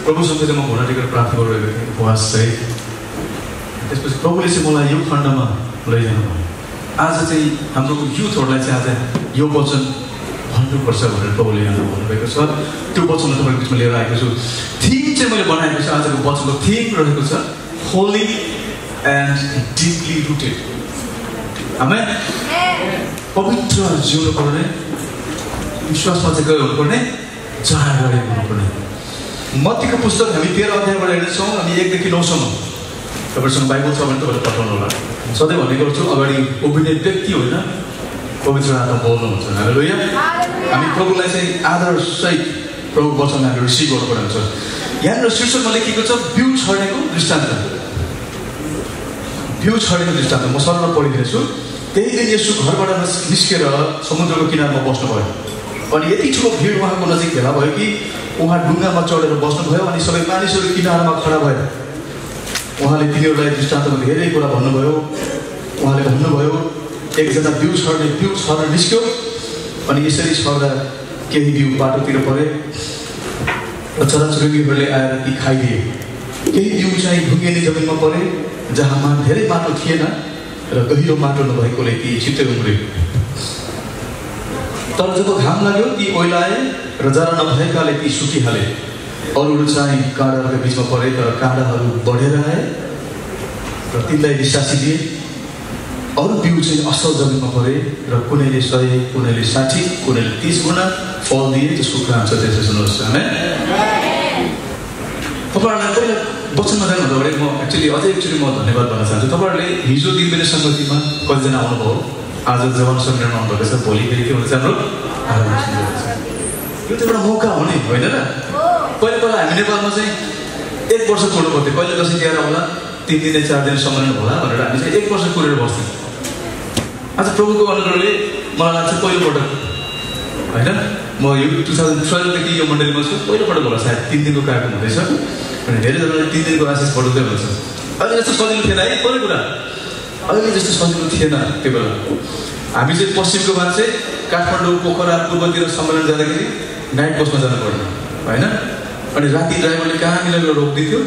प्रभुसँग चाहिँ म घोडा टेकेर प्रार्थना गरिरहेको थिएँ उपवास चाहिँ। त्यसपछि प्रभुले चाहिँ मलाई यो खण्डमा लैजानु भयो। आज चाहिँ हाम्रो युथहरूलाई चाहिँ आज यो वचन भन्नुपर्छ भनेर प्रभुले यहाँ भन्नुभएको छ। त्यो वचनलाई तपाईँको बिचमा लिएर आएको छु। थिम चाहिँ मैले बनाएको छु। आजको वचनको थिम रहेको छ होली एन्ड डिपली रुटेड। आमेन। पवित्र जिउनु पर्ने, विश्वासमा चाहिँ गयो हुनुपर्ने, चाह गरेको हुनुपर्ने। मत्तीको पुस्तक हामी 13 अध्यायबाट हेर्नेछौँ। हामी 1 देखि 9 सम्म। तपाईँसँग बाइबल छ भने तपाईँले पठाउनु होला। सधैँ भन्ने गर्छु अगाडि उभिने व्यक्ति होइन, पवित्र आत्मा बोल्नुहुन्छ। हालेलुया। हामी प्रभुलाई चाहिँ आदरसहित प्रभु वचन हामी रिसिभ गर्नुपर्ने हुन्छ। यहाँनिर शीर्षकमा लेखिएको छ बिउ छर्नेको दृष्टान्त। बिउ छर्नेको दृष्टान्त म सरल पढिदिनेछु। त्यही दिन यसो घरबाट निस्केर समुद्रको किनारमा बस्नुभयो। अनि यति ठुलो भिड उहाँको नजिक भेला भयो कि उहाँ ढुङ्गामा चढेर बस्नुभयो। अनि सबै मानिसहरू किनारमा खडा भए। उहाँले तिनीहरूलाई दृष्टान्तमा धेरै कुरा भन्नुभयो। उहाँले भन्नुभयो एकजना बिउ छर्न निस्क्यो। अनि यसरी छर्दा केही बिउ बाटोतिर परे र चराचुरुङ्गीहरूले आएर ती खाइदिए। केही बिउ चाहिँ ढुङ्गेनी जमिनमा परे जहाँ धेरै माटो थिएन र गहिरो माटो नभएकोले ती छिट्टै उम्रे। तर जब घाम लाग्यो ती ओइलाए र जरा नभएकाले ती सुकिहाले। अरूहरू चाहिँ काँडाहरूको बिचमा परे तर काँडाहरू बढेर आए र तिनलाई निसासी दिए। अरू बिउ चाहिँ असल जमिनमा परे र कुनैले 100, कुनैले 60, कुनैले 30 गुणा फल दिए। जसको काम छ त्यसै सुन्नुहोस्। आमेन। तपाईँहरूलाई पहिला वचनमा जानुभन्दा अगाडि म एक्चुअली म धन्यवाद भन्न चाहन्छु। तपाईँहरूले हिजो दिनबेला सङ्गतिमा कतिजना आउनुभयो। आज जवान सम्मेलन आउनुभएको छ। भोलि फेरि के हुन्छ हाम्रो आराधना सुन्नुभएको छ। यो त एउटा मौका हो नि, होइन र? पहिला हामी नेपालमा चाहिँ 1 वर्ष छोड्नु पर्थ्यो। कहिले दसैँ तिहार होला, 3 दिन 4 दिन सम्मेलन होला भनेर हामी चाहिँ 1 वर्ष कुरेर बस्थ्यौँ। आज प्रभुको अनुग्रहले मलाई लाग्छ पहिलोपटक, होइन, म यो 2012 यो मण्डलीमा छु। पहिलोपटक होला सायद 3 दिनको कार्यक्रम हुँदैछ। अनि धेरैजनाले 3 दिनको आशिष बढाउँदै हुन्छ। अहिले जस्तो सजिलो थिएन है पहिलो कुरा। अहिले जस्तो सजिलो थिएन त्यो बेला। हामी चाहिँ पश्चिमको मान्छे काठमाडौँ, पोखरा, पूर्वतिर सम्मेलन जाँदाखेरि नाइट बसमा जानु पर्ने, होइन? अनि राति ड्राइभरले कहाँ मिलेर रोकिदिन्थ्यो।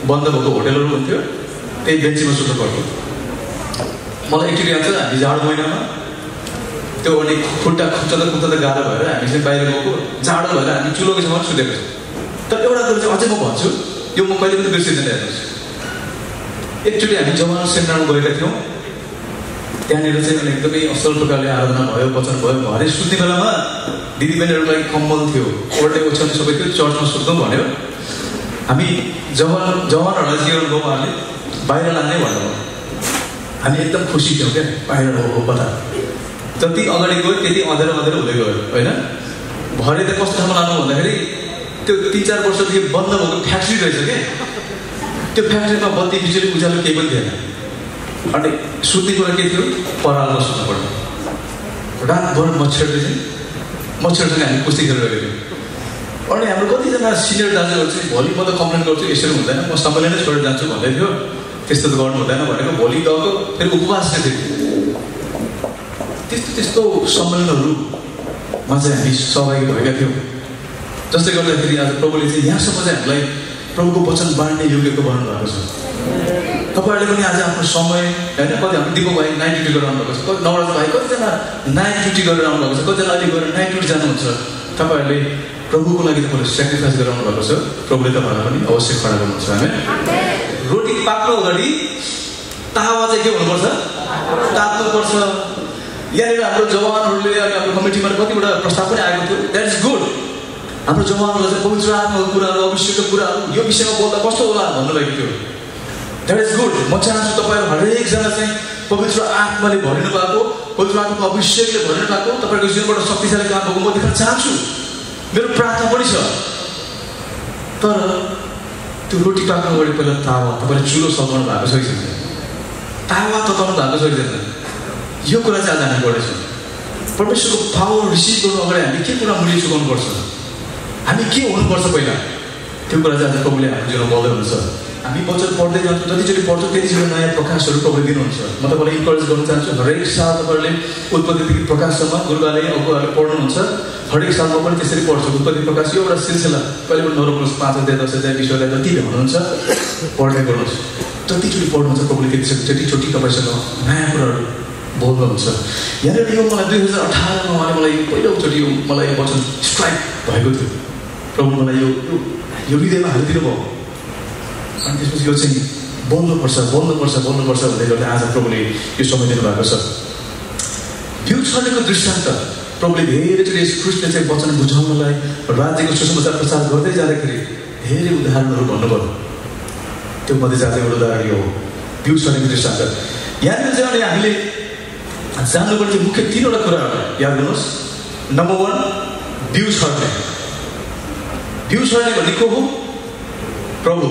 बन्द भएको होटेलहरू हुन्थ्यो, त्यही बेन्चीमा सुत्नु पर्थ्यो। मलाई एकचोटि याद छ, हामी जाडो महिनामा त्यो अनि खुट्टा खुच्दा गाह्रो भएर हामी चाहिँ बाहिर गएको, जाडो भएर हामी चुलोको छेउमा सुतेको छ। तर एउटा कुरा चाहिँ अझै म भन्छु, यो म कहिले पनि बिर्सिँदैन। हेर्नुहोस्, एकचोटि हामी जवान सेमिनारमा गएका थियौँ। त्यहाँनिर चाहिँ एकदमै असल प्रकारले आराधना भयो, वचन भयो। भरे सुत्ने बेलामा दिदीबहिनीहरूलाई कम्बल थियो, ओर्टे ओछ्याउने सबै थियो, चर्चमा सुत्नु भन्यो। हामी जवानहरूलाई के गर्नुभयो, उहाँहरूले बाहिर लाने भन्नुभयो। हामी एकदम खुसी थियौँ क्या, बाहिर गएको कता। जति अगाडि गयो त्यति अँधेरो हुँदै गयो, होइन? भरे त कस्तो ठाउँमा लानु भन्दाखेरि त्यो 3-4 वर्षदेखि बन्द भएको फ्याक्ट्री रहेछ क्या। त्यो फ्याक्ट्रीमा बत्ती बिजुली उज्यालो केही पनि थिएन। अनि सुत्ने कुरा के थियो, परालमा सुत्नु पर्ने। रातभर मच्छरसँग हामी कुस्ती खेलिरहेको थियौँ। अनि हाम्रो कतिजना सिनियर दाजुहरू चाहिँ भोलि म त कम्प्लेन गर्छु, यसरी हुँदैन, म सम्मेलन नै छोडेर जान्छु भन्दै थियो। त्यस्तो त गर्नु हुँदैन भनेको। भोलि गएको फेरि उपवास थियो। त्यस्तो सम्मेलनहरूमा चाहिँ हामी सहभागी भएका थियौँ। जसले गर्दाखेरि आज प्रभुले चाहिँ यहाँसम्म चाहिँ हामीलाई प्रभुको वचन बाँड्ने योग्यको बनाउनु भएको छ। तपाईँहरूले पनि आज आफ्नो समय, होइन, कति हाम्रो दिपक भाइ नाइट ड्युटी गरेर आउनुभएको छ, कति नवराज भाइ कतिजना नाइट ड्युटी गरेर आउनुभएको छ, कतिजना अहिले गएर नाइट ड्युटी जानुहुन्छ। तपाईँहरूले प्रभुको लागि तपाईँले सेक्रिफाइस गरेर आउनु भएको छ। प्रभुले तपाईँहरूलाई पनि अवश्य खडा गर्नुहुन्छ। हामी रोटी पाक्नु अगाडि तावा चाहिँ के हुनुपर्छ, ताप्नुपर्छ। यहाँनिर हाम्रो जवानहरूले अनि हाम्रो कमिटीमा कतिवटा प्रस्ताव पनि आएको थियो। That is good. हाम्रो जवानहरूलाई चाहिँ पवित्र आत्माको कुराहरू, अभिषेकको कुराहरू यो विषयमा बोल्दा कस्तो होला भन्नुभएको थियो। That is good. म चाहन्छु तपाईँहरू हरेकजना चाहिँ पवित्र आत्माले भरिनु भएको, पवित्र आत्माको अभिषेकले भरिनु भएको, तपाईँको जीवनबाट शक्तिशाली काम भएको म देख्न चाहन्छु। मेरो प्रार्थना पनि छ। तर त्यो रोटी पाक्नु अगाडि पहिला तावा, तपाईँले चुलो सघाउनु भएको छ कि छैन, तावा तताउनु भएको छ कि छैन, यो कुरा चाहिँ आज हामी गर्दैछौँ। परमेश्वरको पावर रिसिभ गर्नु अगाडि हामी के कुरा मूल्य चुकाउनुपर्छ, हामी के हुनुपर्छ पहिला, त्यो कुरा चाहिँ आज प्रभुले हाम्रो जीवनमा बोल्दै हुनुहुन्छ। हामी वचन पढ्दै जान्छौँ, जतिचोटि पढ्छौँ त्यतिचोटि नयाँ प्रकाशहरू प्रभुले दिनुहुन्छ। म तपाईँलाई इन्करेज गर्न चाहन्छु, हरेक साल तपाईँहरूले उत्पत्तिदेखि प्रकाशसम्म गुरुबाले अगुवाले पढ्नुहुन्छ, हरेक सालमा पनि त्यसरी पढ्छु। उत्पत्ति प्रकाश यो एउटा सिलसिला, कहिले पनि नरोक्नुहोस्, 5 अध्याय 10 अध्याय 20 अध्याय जति हुनुहुन्छ पढ्दै गर्नुहोस्। जतिचोटि पढ्नुहुन्छ प्रभुले त्यतिचोटि तपाईँसँग नयाँ कुराहरू बोल्नुहुन्छ। यहाँनिर यो मलाई 2018 मा उहाँले मलाई पहिलोचोटि यो मलाई वचन स्ट्राइक भएको थियो। प्रभु मलाई यो हृदयमा हालिदिनु भयो। अनि त्यसपछि यो चाहिँ बोल्नुपर्छ भन्दै गर्दा आज प्रभुले यो समय दिनुभएको छ। बिउ छर्नेको दृष्टान्त प्रभुले धेरैचोटि ख्रिस्टले चाहिँ वचन बुझाउनलाई राज्यको सुसमाचार प्रचार गर्दै जाँदाखेरि धेरै उदाहरणहरू भन्नुभयो। त्यो मध्ये जाँदै एउटा उदाहरण यो हो बिउ छर्नेको दृष्टान्त। यहाँनिर चाहिँ अनि हामीले जान्नुपर्ने मुख्य 3वटा कुराहरू याद गर्नुहोस्। नम्बर 1 बिउ छर्ने। बिउ छर्ने भनेको हो प्रभु।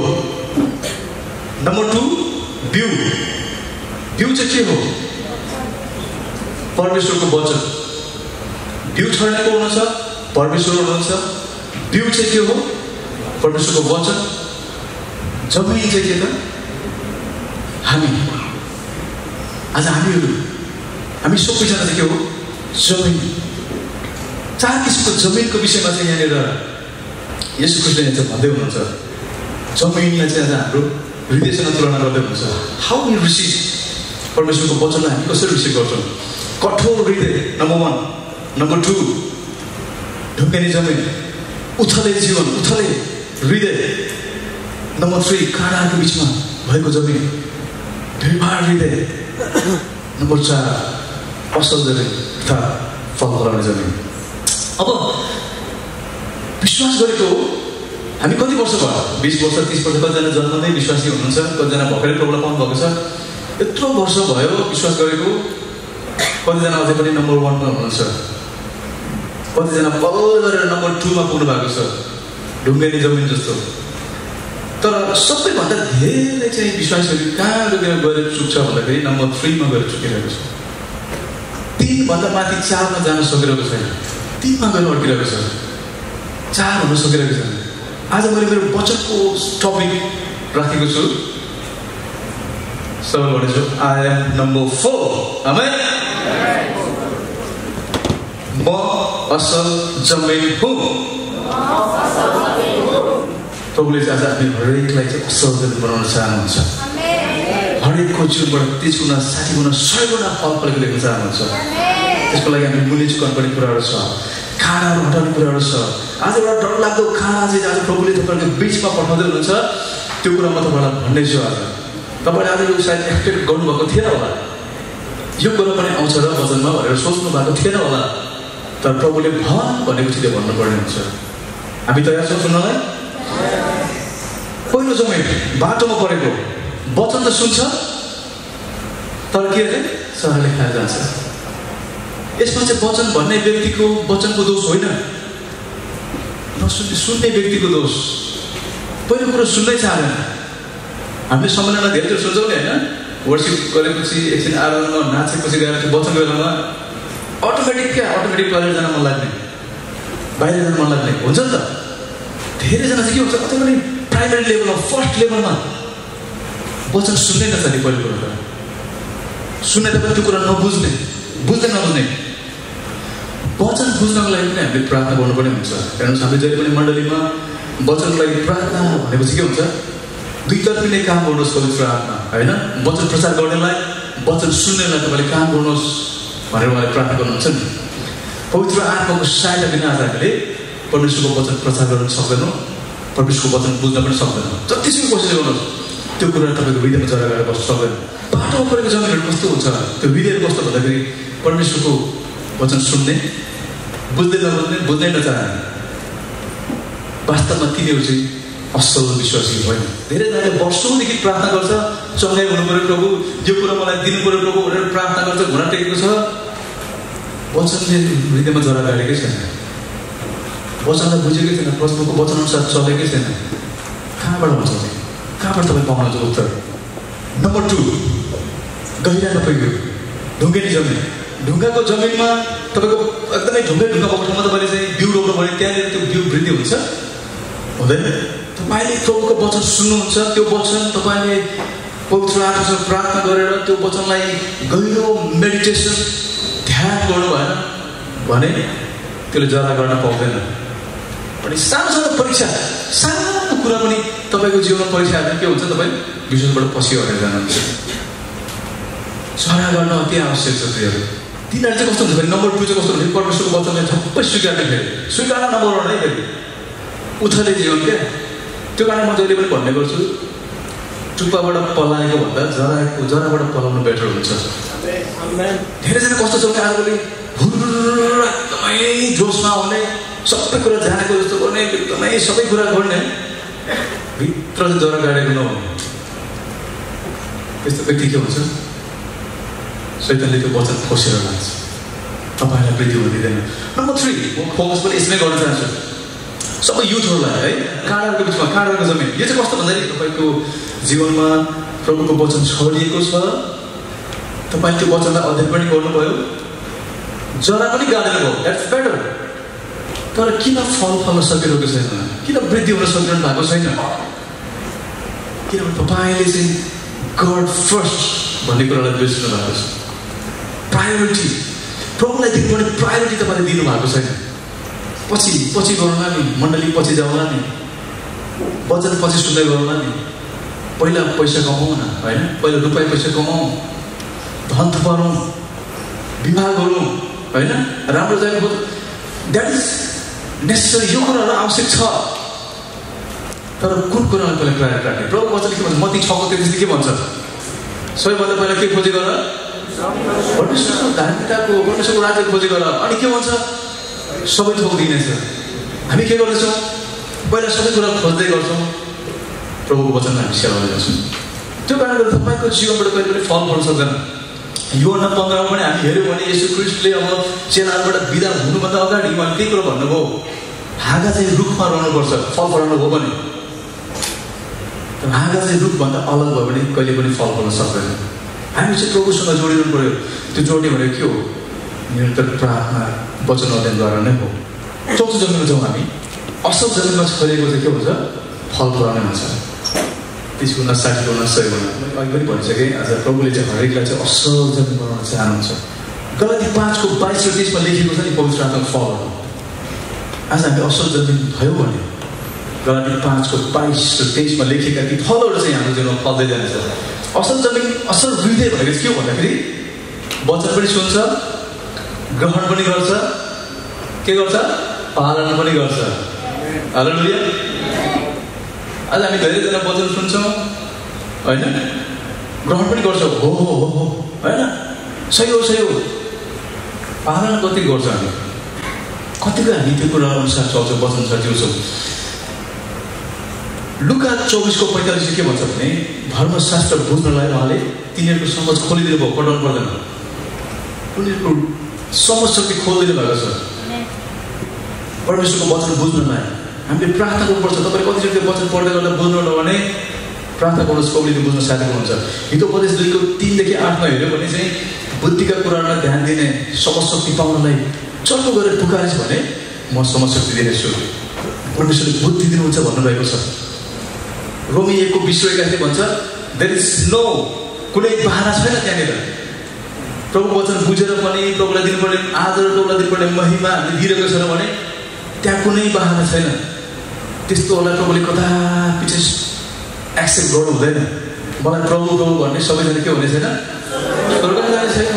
नम्बर 2 बिउ चाहिँ के हो? परमेश्वरको वचन। बिउ छर्नेको हुनुहुन्छ परमेश्वर हुनुहुन्छ, बिउ चाहिँ के हो? परमेश्वरको वचन। जमिन चाहिँ के त? हामी। आज हामी सबैजना चाहिँ के हो? जमिन। 4 किसिमको जमिनको विषयमा चाहिँ यहाँनिर यसो ख्रिस्टले चाहिँ भन्दै हुनुहुन्छ। जमिनलाई चाहिँ आज हाम्रो हृदयसँग तुलना गर्दै हुनुहुन्छ। हाउ वी रिसिभ परमेश्वरको वचनलाई हामी कसरी रिसिभ गर्छौँ? कठोर हृदय नम्बर 1। नम्बर 2 ढुङ्गानी जमिन, उथले जीवन, उथले हृदय। नम्बर 3 काँडाको बिचमा भएको जमिन, भिडभाड हृदय। नम्बर 4 असल जमिन तथा फल फलाउने जमिन। अब विश्वास गरेको हामी कति वर्ष भयो? 20 वर्ष 30 वर्ष। कतिजना जन्मदै विश्वासी हुनुहुन्छ, कतिजना भर्खरै प्रभुलाई पाउनु भएको छ। यत्रो वर्ष भयो विश्वास गरेको। कतिजना अझै पनि नम्बर 1 मा हुनुहुन्छ, कतिजना बल गरेर नम्बर 2 मा पुग्नु भएको छ, ढुङ्गानी जमिन जस्तो। तर सबैभन्दा धेरै चाहिँ विश्वासहरू कहाँ गएर चुक्छ भन्दाखेरि नम्बर 3 मा गएर चुकिरहेको छ। 3 भन्दा माथि 4 मा जान सकिरहेको छैन, 3 मा गएर अड्किरहेको छ, 4 हुन सकिरहेको छैन। आज मैले मेरो वचनको टपिक राखेको छु, सबैले भनेछु आई एम नम्बर 4। आमेन। म असल जमिन हुँ। प्रभुले चाहिँ आज हामी हरेकलाई चाहिँ असल जमिन बनाउन चाहनुहुन्छ। हरेकको जीवनबाट 30 गुणा 60 गुणा 100 गुणा फल फलेको देख्न चाहनुहुन्छ। त्यसको लागि हामी मूल्य चुकाउनुपर्ने कुराहरू छ, खानाहरू हटाउने कुराहरू छ। आज एउटा डरलाग्दो खाना चाहिँ आज प्रभुले तपाईँहरूको बिचमा पठाउँदै हुनुहुन्छ। त्यो कुरा म तपाईँलाई भन्दैछु। आज तपाईँले आज यो सायद एक्सपेक्ट गर्नुभएको थिएन होला, यो कुरा पनि आउँछ र वचनमा भनेर सोच्नु भएको थिएन होला। तर प्रभुले भनेपछि त्यो भन्नुपर्ने हुन्छ। हामी तयार छौँ सुन्नलाई? पहिलो जमिन बाटोमा परेको वचन त सुन्छ, तर के अरे सरले खाएर जान्छ। यसमा चाहिँ वचन भन्ने व्यक्तिको वचनको दोष होइन, सुन्ने व्यक्तिको दोष। पहिलो कुरो सुन्नै चाहदैन। हामीले सम्मेलनमा धेरै सोच्छौँ नि होइन? वर्सिप गरेपछि एकछिन आराधनामा नाचेपछि गएर वचन बेलामा अटोमेटिक टोइलेट जान मन लाग्ने, बाहिर जान मन लाग्ने हुन्छ नि त। धेरैजना चाहिँ के हुन्छ, अझै पनि प्राइमेरी लेभलमा फर्स्ट लेभलमा वचन सुन्नै नचाहने। पहिलो कुरो त सुन्ने त पनि त्यो कुरा बुझ्दै नबुझ्ने। वचन बुझ्नको लागि पनि हामीले प्रार्थना गर्नुपर्ने हुन्छ। हेर्नुहोस्, हामीले जहिले पनि मण्डलीमा वचनको लागि प्रार्थना भनेपछि के हुन्छ? दुईतर्फी नै काम गर्नुहोस् पवित्र आत्मा, होइन? वचन प्रचार गर्नेलाई, वचन सुन्नेलाई तपाईँले काम गर्नुहोस् भनेर उहाँले प्रार्थना गर्नुहुन्छ नि। पवित्र आत्माको सहायता बिना आज हामीले परमेश्वरको वचन प्रचार गर्न सक्दैनौँ, परमेश्वरको वचन बुझ्न पनि सक्दैनौँ। जतिसुकै कोसिस गर्नुहोस् त्यो कुरा तपाईँको हृदयमा जरा गएर बस्न सक्दैन। बाटोमा परेको जमिनहरू कस्तो हुन्छ? त्यो हृदय कस्तो भन्दाखेरि परमेश्वरको वचन सुन्ने, बुझ्दै नबुझ्ने, बुझ्नै नचाहने। वास्तवमा तिनीहरू चाहिँ असल विश्वासी होइन। धेरैजनाले वर्षौँदेखि प्रार्थना गर्छ, चङ्गाइ हुनु पऱ्यो प्रभु, यो कुरा मलाई दिनु पऱ्यो प्रभु भनेर प्रार्थना गर्छ, घुँडा टेकेको छ। वचनले हृदयमा जरा गाडेकै छैन, वचनलाई बुझेकै छैन, प्रभुको वचन अनुसार चलेकै छैन। कहाँबाट हुन्छ चाहिँ? कहाँबाट तपाईँ पाउनुहुन्छ उत्तर? नम्बर 2 गहिरामा पुग्यो ढुङ्गानी जमिन। ढुङ्गाको जमिनमा तपाईँको एकदमै ढुङ्गा भएको ठाउँमा तपाईँले चाहिँ बिउ रोप्नु भने त्यहाँनिर त्यो बिउ वृद्धि हुन्छ हुँदैन? तपाईले प्रभुको वचन सुन्नुहुन्छ, त्यो वचन तपाईले पवित्र आत्मासँग प्रार्थना गरेर त्यो वचनलाई गहिरो मेडिटेसन ध्यान गर्नु भएन भने त्यसले जरा गर्न पाउँदैन। अनि सानो परीक्षा, सानो कुरा पनि तपाईको जीवनमा परीक्षा आएर के हुन्छ, तपाईँ विश्वासबाट पछि हटेर जानुहुन्छ। जरा गर्न अति आवश्यक छ प्रियहरू। तिनीहरू चाहिँ कस्तो हुन्छ भने नम्बर 2 चाहिँ कस्तो हुन्छ, परमेश्वरको वचनलाई झप्पै स्वीकार्ने, फेरि स्वीकार्न नम्बर 1 है, फेरि उथले जीवन क्या। त्यो कारण म जहिले पनि भन्ने गर्छु, चुप्पाबाट पलाएको भन्दा जराबाट पलाउनु बेटर हुन्छ। धेरैजना कस्तो छ भने आजभोलि एकदमै जोसमा आउने, सबै कुरा जानेको जस्तो गर्ने, एकदमै सबै कुरा गर्ने, भित्र चाहिँ जरा गाडेको नहुने त्यस्तो व्यक्ति के हुन्छ, शैतानले त्यो वचन खोसेर लान्छ, तपाईँलाई वृद्धि हुन दिँदैन। नम्बर 3 म फोकस पनि यसमै गर्न चाहन्छु, सबै युथहरूलाई है, काँडाहरूको बिचमा काँडाहरूको जमिन। यो चाहिँ कस्तो भन्दाखेरि तपाईँको जीवनमा प्रभुको वचन छरिएको छ, तपाईँले त्यो वचनलाई अध्ययन पनि गर्नुभयो, जरा पनि गाडेर भयो, द्याट्स बेटर। तर किन फल फल्न सकिरहेको छैन, किन वृद्धि हुन सकिरहनु भएको छैन? किनभने तपाईँले चाहिँ गड फर्स्ट भन्ने कुरालाई बिर्सिनु भएको छ। प्रायोरिटी, प्रभुलाई दिनुपर्ने प्रायोरिटी तपाईँले दिनुभएको छैन। पछि गरौँला नि, मण्डली पछि जाउँला नि, वचन पछि सुन्दै गरौँला नि, पहिला पैसा कमाउँ न, होइन? पहिला रुपियाँ पैसा कमाउँ, धन थपारौँ, विवाह गरौँ, होइन? राम्रो जाने खोज, द्याट इज नेसेसरी। यो कुराहरू आवश्यक छ, तर कुन कुरालाई पहिला प्रायोरिटी राख्ने? प्रभु वचनले के भन्छ? मत्ती 6:33 के भन्छ? सबैभन्दा पहिला के खोजी गर? परमेश्वरको धार्मिकताको, परमेश्वरको राज्य खोजी गर, अनि के भन्छ? सबै थोक दिनेछ। हामी के गर्दैछौँ? पहिला सबै कुरा खोज्दै गर्छौँ, प्रभुको वचनमा हामी सेवा गर्छौँ। त्यो कारणले तपाईँको जीवनबाट कहिले पनि फल पर्न सक्दैन। योहन्ना 15 पनि हामी हेऱ्यौँ भने येशू ख्रीष्टले अब चेलाहरूबाट बिदा हुनुभन्दा अगाडि उहाँले त्यही कुरा भन्नुभयो, हाँगा चाहिँ रुखमा रहनुपर्छ फल फलाउनु हो भने। हाँगा चाहिँ रुखभन्दा अलग भयो भने कहिले पनि फल फल्न सक्दैन। हामी चाहिँ प्रभुसँग जोडिनु पर्यो। त्यो जोड्ने भनेको के हो? निरन्तर प्रार्थना, वचन अध्ययनद्वारा नै हो। चौथो जमिनमा जाउँ हामी। असल जमिनमा छरिएको चाहिँ के हुन्छ? फल फलाउने हुन्छ। 30 गुणा, 60 गुणा, 100 गुणा। मैले अघि पनि भनिसकेँ, आज प्रभुले चाहिँ हरेकलाई चाहिँ असल जमिन बनाउन चाहनुहुन्छ। गलाती 5:22 र 23 लेखेको छ नि पवित्र आत्माको फलहरू। आज हामी असल जमिन भयो भने गलाती 5:22 र 23 लेखेका ती फलहरू चाहिँ हाम्रो जीवनमा फल्दै जान्छ। असल जमिन, असल हृदय भनेको के हो भन्दाखेरि वचन पनि सुन्छ, ग्रहण पनि गर्छ, के गर्छ? पालन पनि गर्छ। हालेलुया। आज हामी धेरैजना वचन सुन्छौँ, होइन? ग्रहण पनि गर्छौँ, हो होइन? सही हो, पालन कति गर्छ हामी? कतिको हामी त्यो कुरा अनुसार चल्छौँ, वचन अनुसार जिउँछौँ। लुका 24:45 के भन्छ भने धर्मशास्त्र बुझ्नलाई उहाँले तिनीहरूको समझ खोलिदिनु भयो, पढाउनु पर्दैन। उनीहरूको समझ शक्ति खोलिदिनु भएको छ परमेश्वरको वचन बुझ्नलाई। हामीले प्रार्थना गर्नुपर्छ। तपाईँले कतिचोटि वचन पढ्दै गर्दा बुझ्नु भने प्रार्थना गर्नुहोस्, प्रभुले बुझ्न साथी हुनुहुन्छ। हितोपदेश 2:3-8 हेऱ्यो भने चाहिँ बुद्धिका कुराहरूलाई ध्यान दिने, समझ शक्ति पाउनलाई चल्लो गरेर पुकारेछ भने म समझ शक्ति दिनेछु। परमेश्वरले बुद्धि दिनुहुन्छ भन्नुभएको छ। रोमी 1:20 भन्छ देयर इज नो, कुनै बहाना छैन त्यहाँनिर। प्रभु वचन बुझेर पनि प्रभुलाई दिनुपर्ने आदर, प्रभुलाई दिनुपर्ने महिमा हामीले दिइरहेको छैन भने त्यहाँ कुनै बहाना छैन। त्यस्तोहरूलाई प्रभुले कदापि एक्सेप्ट गर्नु हुँदैन। मलाई प्रभु भन्ने सबैजना के हुने छैन? स्वर्ग जाने छैन।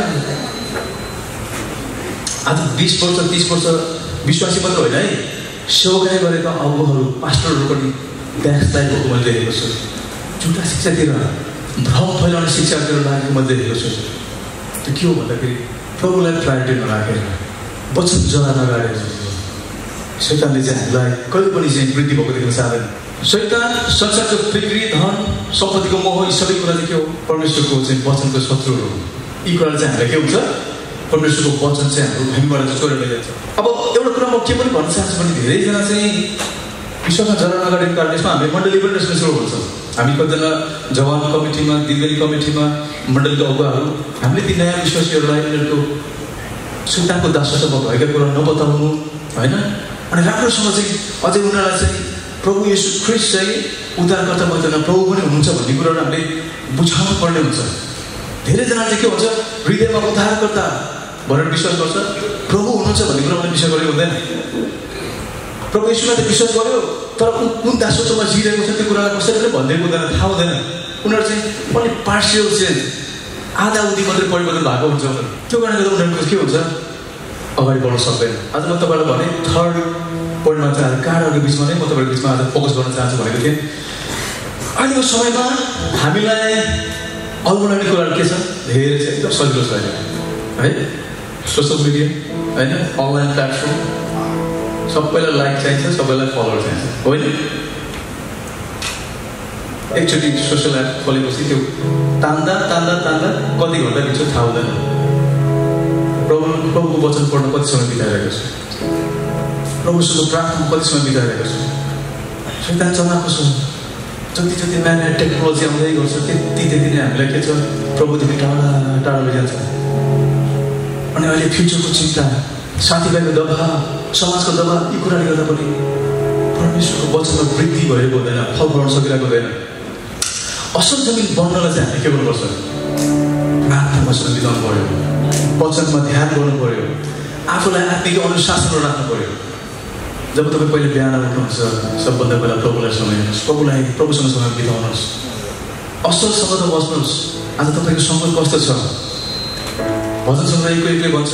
आज 20 वर्ष 30 वर्ष विश्वासी मात्र होइन है, सेवाकार्य गरेका अगुवाहरू, पास्टरहरू पनि ब्याकस्लाइड भएको मैले देखेको छु। झुटा शिक्षातिर, भ्रम फैलाउने शिक्षातिर लागेको मैले देखेको छु। त्यो के हो भन्दाखेरि प्रभुलाई प्रायोरिटी नराखेर, वचन जरा नगाडेर शैतानले चाहिँ हामीलाई कहिले पनि चाहिँ वृद्धि भएको देख्न चाहदैन। शैतान संसारको फिक्री, धन, सम्पत्तिको मोह, यी सबै कुरा चाहिँ के हो? परमेश्वरको चाहिँ वचनको शत्रुहरू हो। यी कुरा चाहिँ हामीलाई के हुन्छ? परमेश्वरको वचन चाहिँ हाम्रो हामीबाट चोरेर लैजान्छ। अब एउटा कुरा म के पनि भन्न चाहन्छु भने धेरैजना चाहिँ विश्वासमा जरा नगाडेको कारण यसमा हामीले मण्डली पनि रेस्पोन्सिबल हुन्छौँ। हामी कतिजना जवान कमिटीमा, दिनबेली कमिटीमा, मण्डलीको अगुवाहरू, हामीले ती नयाँ विश्वासीहरूलाई उनीहरूको शैतानको दासत्वमा भएका कुरा नबताउनु, होइन? अनि राम्रोसँग चाहिँ अझै उनीहरूलाई चाहिँ प्रभु येशू ख्रीष्ट चाहिँ उद्धारकर्ता मात्र होइन, प्रभु पनि हुनुहुन्छ भन्ने कुराहरू हामीले बुझाउनु पर्ने हुन्छ। धेरैजना चाहिँ के हुन्छ, हृदयमा उद्धारकर्ता भनेर विश्वास गर्छ, प्रभु हुनुहुन्छ भन्ने कुरा पनि विश्वास गरेको हुँदैन। प्रभु येशूमा त विश्वास गर्यो, तर कुन दासत्वमा जिरहेको छ त्यो कुरालाई कसैले पनि भनिदिएको हुँदैन, थाहा हुँदैन। उनीहरू चाहिँ अलि पार्सियल चेन्ज, आधा उधी मात्रै परिवर्तन भएको हुन्छ उनीहरू। त्यो कारणले गर्दा उनीहरूको के हुन्छ, अगाडि बढ्न सक्दैन। आज म तपाईँलाई भने थर्ड पोइन्टमा चाहिँ आज काँडाहरूको बिचमा नै म तपाईँको बिचमा आज फोकस गर्न चाहन्छु भनेको थिएँ। अहिलेको समयमा हामीलाई अल्मोलाउने कुराहरू के छ, धेरै छ, एकदम सजिलो छ है। सोसियल मिडिया होइन, अनलाइन प्लेटफर्म, सबैलाई लाइक चाहिन्छ, सबैलाई फलोवर चाहिन्छ, होइन? एकचोटि सोसियल एप खोलेपछि त्यो तान्दा तान्दा तान्दा कति घन्टा बित्छ थाहा हुँदैन। प्रभुको वचन पढ्न कति समय बिताइरहेको छु, प्रभुसँग प्रार्थना कति समय बिताइरहेको छु। शैतान चलाएको छ, जति जति नयाँ नयाँ टेक्नोलोजी आउँदै गर्छ त्यति नै हामीलाई के छ, प्रभुदेखि टाढा टाढा भइजान्छ। अनि अहिले फ्युचरको चिन्ता, साथीभाइको दबाब, समाजको दबाब, यी कुराले गर्दा पनि परमेश्वरको वचनमा वृद्धि भएको हुँदैन, फल बढाउन सकिरहेको हुँदैन। असल जमिन बन्नलाई चाहिँ हामीले के गर्नुपर्छ, आत्मामा समय बिताउनु पर्यो, वचनमा ध्यान गर्नु पर्यो, आफूलाई आत्मिक अनुशासनमा राख्नु पर्यो। जब तपाईँ पहिले बिहान उठ्नुहुन्छ, सबभन्दा पहिला प्रभुलाई समय दिनुहोस्, प्रभुसँग समय बिताउनुहोस्, असल सङ्गतमा बस्नुहोस्। आज तपाईँको सङ्गत कस्तो छ? भजन सङ्ग्रहीको भन्छ,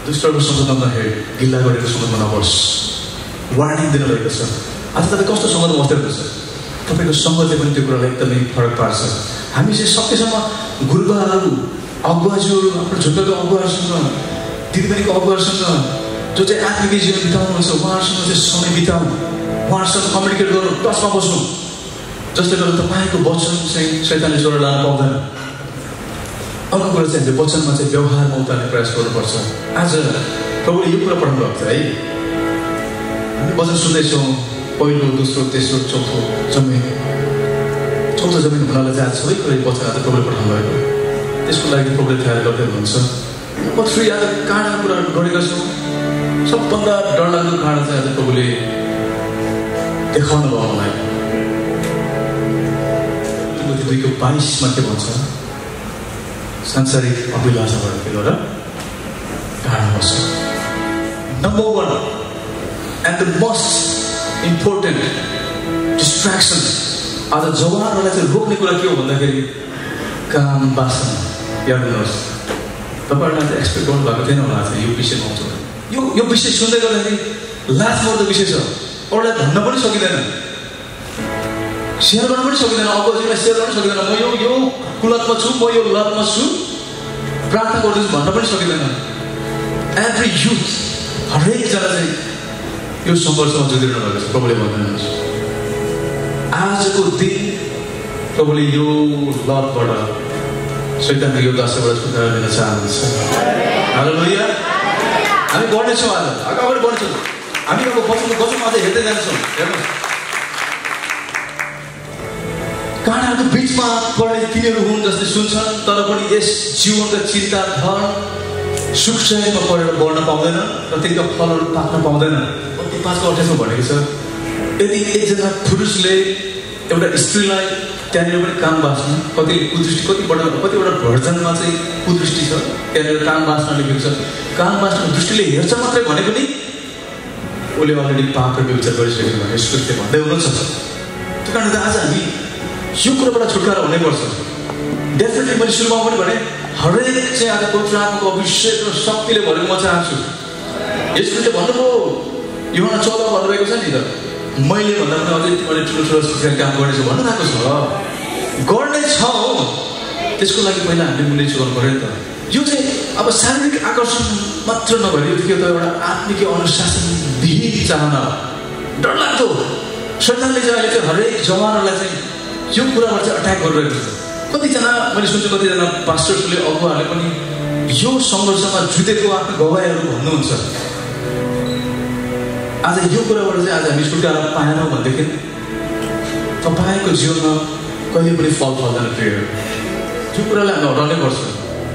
दुष्टको सङ्गतमा नहेर, गिल्ला गरेको सङ्गतमा नबस्, वार्निङ दिनुभएको छ। आज तपाईँ कस्तो सङ्गतमा बस्दै हुनुहुन्छ, तपाईँको सङ्गतले पनि त्यो कुरालाई एकदमै फरक पार्छ। हामी चाहिँ सकेसम्म गुरुबाहरू, अगुवाजीहरू, आफ्नो झुक्काको अगुवाहरूसँग, दिदीबहिनीको अगुवाहरूसँग जो चाहिँ आत्मिक जीवन बिताउनुहुन्छ, उहाँहरूसँग चाहिँ समय बिताउँ, उहाँहरूसँग कम्युनिकेट गरौँ, टचमा बस्नु, जसले गर्दा तपाईँको वचन चाहिँ शैतानले चोरेर लान पाउँदैन। अर्को कुरा चाहिँ हामीले वचनमा चाहिँ व्यवहारमा उतार्ने प्रयास गर्नुपर्छ। आज प्रभुले यो कुरा पढाउनु भएको छ है, हामी वचन सुन्दैछौँ, पहिलो, दोस्रो, तेस्रो, चौथो जमिन हुनलाई चाहिँ आज सबै कुरा वचन आज प्रभुले पठाउनु भएको, त्यसको लागि प्रभुले तयार गर्दै हुनुहुन्छ। थ्री आज काँडाको कुराहरू गरेका छौँ, सबभन्दा डरलाग्दो काँडा चाहिँ आज प्रभुले देखाउनु भयो मलाई। 2:22 के भन्छ, सांसारिक अभिलाषाबाट के गरेर टाढा बस्छ। Number 1 and the most important distraction आज जवानहरूलाई चाहिँ रोक्ने कुरा के हो भन्दाखेरि काम वासना। याद गर्नुहोस्, तपाईँहरूलाई चाहिँ एक्सपेक्ट गर्नु भएको थिएन होला आज यो विषयमा आउँछ। यो विषय सुन्दै गर्दाखेरि लास्ट मर्दो विषय छ, अरूलाई भन्न पनि सकिँदैन, सेयर गर्न पनि सकिँदैन, अपोजिटलाई सेयर गर्न सकिँदैन। म यो कुलतमा छु, म यो लतमा छु, प्रार्थना गर्दैछु भन्न पनि सकिँदैन। एभ्री युथ, हरेकजना चाहिँ यो सङ्घर्षमा जुझिरहनु भएको छ। प्रभुले भन्नुहुन्छ आजको दिन प्रभुले यो लतबाट, शैतानको यो दशाबाट छुटकारा दिन चाहनुहुन्छ। हालेलुया। हामी बढ्नेछौँ, आज अगाडि बढ्नेछौँ, हामी अब वचनमा अझै हेर्दै जान्छौँ। हेर्नुहोस्, काँडाहरूको बिचमा पर्ने तिनीहरू हुन् जसले सुन्छन् तर पनि यस जीवनका चिन्ता, धन, सुख सहयोगमा परेर बढ्न पाउँदैन र तिनका फलहरू पाक्न पाउँदैन। 5:28 भनेको छ, यदि एकजना पुरुषले एउटा स्त्रीलाई त्यहाँनिर पनि काम बाँच्नु, कति कुदृष्टि, कतिवटा भर्जनमा चाहिँ कुदृष्टि छ, त्यहाँनिर काम बाँच्न लेखेको छ। काम बाँच्नु दृष्टिले हेर्छ मात्रै भने पनि उसले अलरेडी पाप र व्यभिचार गरिसकेको भने स्कृतले भन्दै हुनुहुन्छ। त्यो कारणले आज हामी यो कुराबाट छुटकारा हुनैपर्छ। डेफिनेटली मैले सुरुमा पनि भने हरेक चाहिँ आज पवित्र आत्माको अभिषेक र शक्तिले भरेको म चाहन्छु। यसले भन्नुभयो, यूहन्ना 14 भन्नुभएको छ नि त, मैले भन्दा पनि अझै तिमीले ठुलो काम गर्नेछु भन्नु भएको छ। गर्ने छौँ, त्यसको लागि पहिला हामीले मूल्य चुकाउनु पऱ्यो नि त। यो चाहिँ अब शारीरिक आकर्षण मात्र नभएर यो त एउटा आत्मिक अनुशासन विहीन चाहना हो। डरलाग्दो शैतानले चाहिँ अहिले चाहिँ हरेक जवानहरूलाई चाहिँ यो कुराबाट चाहिँ अट्याक गरिरहेको छ। कतिजना मैले सुन्छु, कतिजना पास्टर्सले, अगुवाहरूले पनि यो सङ्घर्षमा जुधेको आफ्नो गवाईहरू भन्नुहुन्छ। आज यो कुराबाट चाहिँ आज हामी छुटकारा पाएनौँ भनेदेखि तपाईँको जीवनमा कहिले पनि फल फल्दैन। प्रिय, यो कुरालाई हामी हटाउनै पर्छ।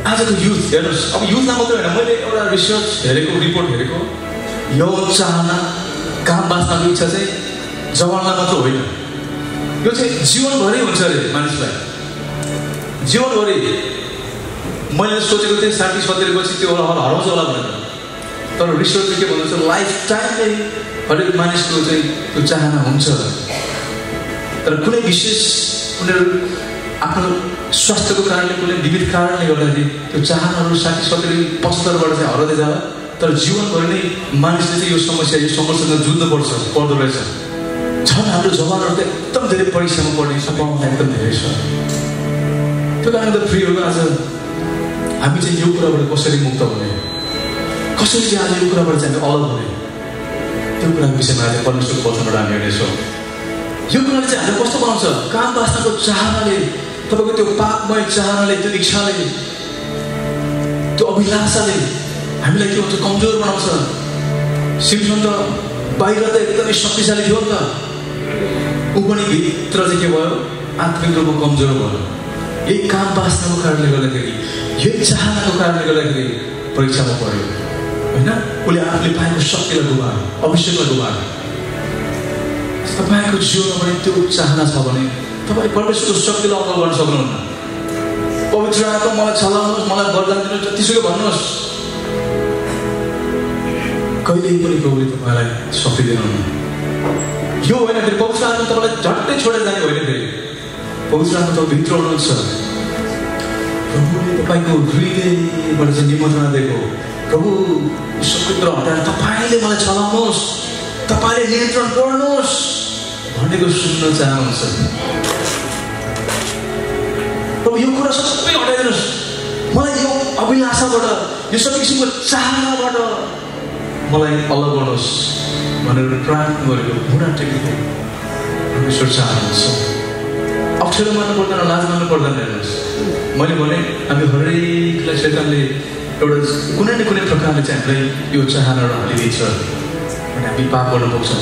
आजको युथ हेर्नुहोस्, अब युथलाई मात्रै होइन, मैले एउटा रिसर्च हेरेको, रिपोर्ट हेरेको, यौन चाहना, काम बाँच्नको इच्छा चाहिँ जवानलाई मात्र होइन, यो चाहिँ जीवनभरि हुन्छ अरे मानिसलाई। जीवनभरि मैले सोचेको थिएँ 60-70 पछि त्यो हराउँछ होला भनेर, तर रिसर्चले के भन्नुहुन्छ, लाइफ टाइमले हरेक मानिसको चाहिँ त्यो चाहना हुन्छ। तर कुनै विशेष उनीहरू आफ्नो स्वास्थ्यको कारणले, कुनै विविध कारणले गर्दाखेरि त्यो चाहनाहरू 60-70-75 चाहिँ हराउँदै जाला। तर जीवनभरि नै मानिसले चाहिँ यो समस्या, यो समस्यासँग जुझ्नु पर्दो रहेछ। झन् हाम्रो जवानहरू त एकदम धेरै परीक्षामा पढ्ने सम्भावना एकदम धेरै छ। त्यो कारणले त प्रियहरू आज हामी चाहिँ यो कुराबाट कसरी मुक्त हुने, कसरी चाहिँ आज यो कुराबाट चाहिँ हामी अलग हुने, त्यो कुराको विषयमा आज परमेश्वरको वचनबाट हामी हेर्नेछौँ। यो कुराले चाहिँ हामीले कस्तो बनाउँछ, काम वासनाको चाहनाले, तपाईँको त्यो पापमय चाहनाले, त्यो इच्छाले, त्यो अभिलाषाले हामीलाई के हुन्छ, कमजोर बनाउँछ। सिम्सन त बाहिर त एकदमै शक्तिशाली थियो नि त, ऊ पनि भित्र चाहिँ के भयो, आत्मिक रूपमा कमजोर भयो। यही काम वासनाको कारणले गर्दाखेरि, यही चाहनाको कारणले गर्दाखेरि परीक्षामा पऱ्यो होइन। उसले आफूले पाएको शक्तिलाई गुमायो, अभिषेकलाई गुमायो। तपाईँको जीवनमा पनि त्यो चाहना छ भने तपाईँ परमेश्वरको शक्तिलाई अनुभव गर्न सक्नुहुन्न। पवित्र आत्मा मलाई चलाउनुहोस्, मलाई वरदान दिनुहोस्, जतिसुकै भन्नुहोस्, कहिल्यै पनि प्रभुले तपाईँलाई शक्ति दिनुहुन्न। यो होइन फेरि पवित्र आत्मा तपाईँलाई झट्टै छोडेर जाने होइन। फेरि पवित्र आत्मा तपाईँ भित्र हुनुहुन्छ। प्रभुले तपाईँको हृदयबाट चाहिँ निमन्त्रणा दिएको, प्रभु शत्रुत्र हटाएर तपाईँले मलाई चलाउनुहोस्, तपाईँले नियन्त्रण गर्नुहोस् भनेको सुन्न चाहनुहुन्छ। प्रभु यो कुरा सबै हटाइदिनुहोस्, मलाई यो अभिलाषाबाट, यो सबै किसिमको चाहनाबाट मलाई अलग गर्नुहोस् भनेर प्रार्थना गरेको, बुढा टेकेको परमेश्वर चाहनुहुन्छ। अप्ठ्यारो मान्नु पर्दैन, लाज मान्नु पर्दैन। हेर्नुहोस्, मैले भने हामी हरेकलाई शैतानले एउटा कुनै न कुनै प्रकारले चाहिँ हामीलाई यो चाहनाहरू हालिदिन्छ भने हामी पाप गर्न पुग्छौँ।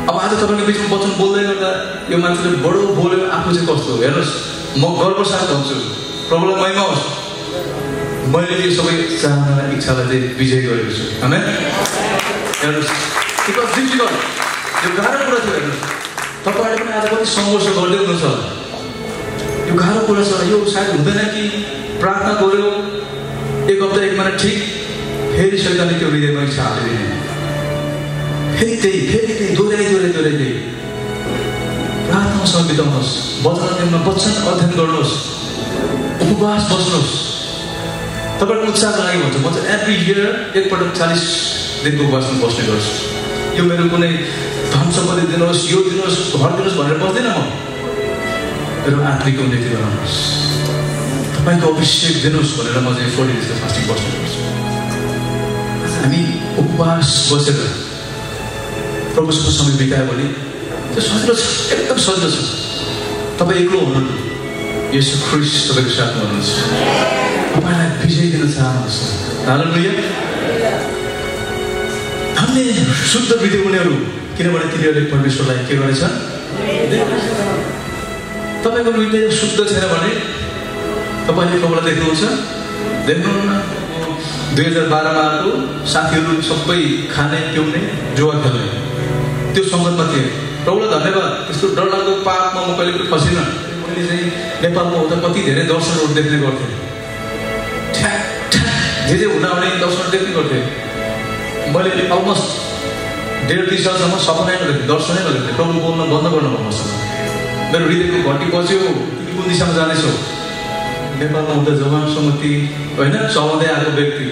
अब आज तपाईँको बिचमा वचन बोल्दै गर्दा यो मान्छेले बडो बोल्यो, आफू चाहिँ कस्तो, हेर्नुहोस् म गर्व साथ भन्छु, प्रभुलाई महिमा होस्, मैले यो सबै चाहना इच्छालाई चाहिँ विजय गरेको छु। आमेन। हेर्नुहोस्, यो गाह्रो कुरा थियो। हेर्नुहोस्, तपाईँहरूले पनि आज कति सङ्घर्ष गर्दै हुनुहुन्छ। यो गाह्रो कुरा छ, यो सायद हुँदैन कि प्रार्थना गऱ्यो, 1 हप्ता 1 महिना ठिक, फेरि शैतानले त्यो हृदयमा इच्छा हालिदिने, फेरि त्यही दोहोऱ्याइ प्रार्थनामा समय बिताउनुहोस्, वचन अध्ययन गर्नुहोस्, उपवास बस्नुहोस्। तपाईँको उत्साहको लागि भन्छ, म चाहिँ एभ्री इयर एकपल्ट 40 दिनको उपवासमा बस्ने गर्छु। यो मेरो कुनै धन सम्पत्ति दिनुहोस्, यो दिनुहोस्, घर दिनुहोस् भनेर बस्दैन। म मेरो आत्मिक उन्नति गराउनुहोस्, तपाईँको अभिषेक दिनुहोस् भनेर म चाहिँ 40 डेजको फास्टिङ बस्ने गर्छु। हामी उपवास बसेर प्रभुसँग समय बितायो भने त्यो सजिलो छ, एकदम सजिलो छ। तपाईँ एक्लो हुनुहुन्न, येशू ख्रीष्ट तपाईँको साथमा हुनुहुन्छ, तपाईँलाई विजय दिन चाहनुहुन्छ। हालेलुया। धन्य शुद्ध हृदय उनीहरू, किनभने तिनीहरूले परमेश्वरलाई के गरेछन्। तपाईँको हृदय शुद्ध छैन भने तपाईँले प्रभुलाई देख्नुहुन्छ, देख्नुहुन्न। 2012मा आएको साथीहरू सबै खाने पिउने जुवा खेल्ने त्यो सङ्गतमा थिए। प्रभुलाई धन्यवाद, त्यस्तो डरलाग्दो पापमा म कहिले पनि फसिनँ। मैले चाहिँ नेपालमा हुँदा कति धेरै दर्शनहरू देख्ने गर्थेँ, जे हुन आउने दर्शनहरू देख्ने गर्थेँ। मैले अलमोस्ट 1.5-2 सालसम्म सपनै नदेख्थेँ, दर्शनै नदेख्थेँ। प्रभु बोल्न बन्द गर्नुभयो मसँग। मेरो हृदयको घटी बज्यो, तिमी कुन दिशामा जानेछौ। नेपालमा हुँदा जवान समिति होइन, चलाउँदै आएको व्यक्ति,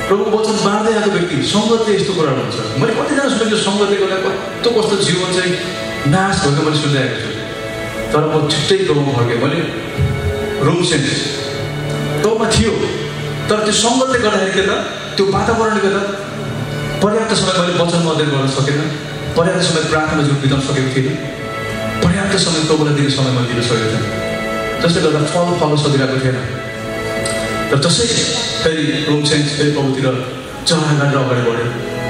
प्रभुको वचन बाँड्दै आएको व्यक्ति, सङ्गतले यस्तो कुराहरू हुन्छ। मैले कतिजना सुनेको सङ्गतले गर्दा कस्तो जीवन चाहिँ नाश भएको मैले सुनिरहेको छु। तर म छिट्टै प्रभुमा फर्केँ। मैले रुम सेन्स प्रभुमा थियो, तर त्यो सङ्गतले गर्दाखेरि के त, त्यो वातावरणले गर्दा पर्याप्त समय मैले वचनमा अध्ययन गर्न सकेन, पर्याप्त समय प्रार्थनामा जीवन बिताउन सकेको थिएन, पर्याप्त समय प्रभुलाई दिने समय मैले दिन सकेको थिएन, जसले गर्दा फल सकिरहेको थिएन। तर जसै फेरि रुम चेन्ज, फेरि प्रभुतिर चढा गरेर अगाडि बढ्यो,